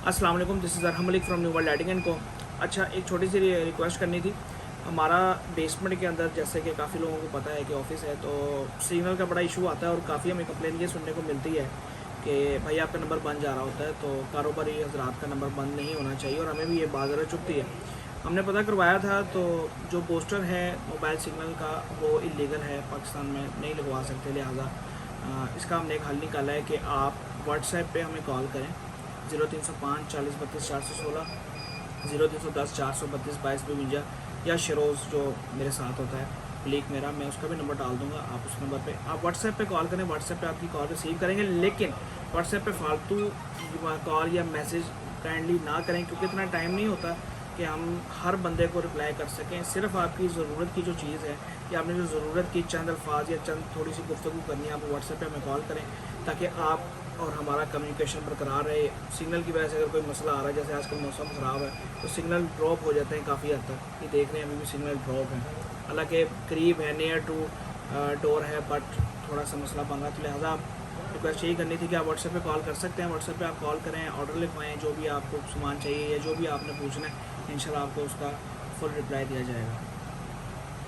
अस्सलाम वालेकुम, this is Arham Malik from New World Lighting and co. अच्छा, एक छोटी सी रिक्वेस्ट करनी थी। हमारा बेसमेंट के अंदर, जैसे कि काफ़ी लोगों को पता है कि ऑफिस है, तो सिग्नल का बड़ा इशू आता है और काफ़ी हमें कंप्लेन ये सुनने को मिलती है कि भाई आपका नंबर बंद जा रहा होता है। तो कारोबारी हजरात का नंबर बंद नहीं होना चाहिए और हमें भी ये बात ज़रा चुभती है। हमने पता करवाया था, तो जो पोस्टर है मोबाइल सिग्नल का वो इलीगल है, पाकिस्तान में नहीं लगवा सकते। लिहाजा इसका हमने एक हल निकाला है कि आप व्हाट्सएप पे हमें कॉल करें 0305 40 32 416, 0310 432 2252, या शरोज़ जो मेरे साथ होता है क्लिक मेरा, मैं उसका भी नंबर डाल दूंगा। आप उस नंबर पे आप व्हाट्सएप पे कॉल करें, व्हाट्सएप पे आपकी कॉल रिसीव करेंगे, लेकिन व्हाट्सएप पे फालतू कॉल या मैसेज काइंडली ना करें, क्योंकि इतना टाइम नहीं होता कि हम हर बंदे को रिप्लाई कर सकें। सिर्फ आपकी ज़रूरत की जो चीज़ है कि आपने जो ज़रूरत की चंद अल्फाज या चंद थोड़ी सी गुफ्तगू करनी है, आप व्हाट्सएप पे हमें कॉल करें ताकि आप और हमारा कम्युनिकेशन बरकरार रहे। सिग्नल की वजह से अगर कोई मसला आ रहा है, जैसे आजकल मौसम ख़राब है तो सिग्नल ड्रॉप हो जाते हैं काफ़ी हद तक, ये देख रहे हैं अभी भी सिग्नल ड्रॉप है। हालांकि करीब है, नियर टू डोर है, बट थोड़ा सा मसला बन रहा है। तो लिहाजा आप रिक्वेस्ट यही करनी थी कि आप व्हाट्सएप पे कॉल कर सकते हैं। व्हाट्सएप पे आप कॉल करें, ऑर्डर लिखवाएं, जो भी आपको सामान चाहिए या जो भी आपने पूछना है, इंशाल्लाह आपको उसका फुल रिप्लाई दिया जाएगा।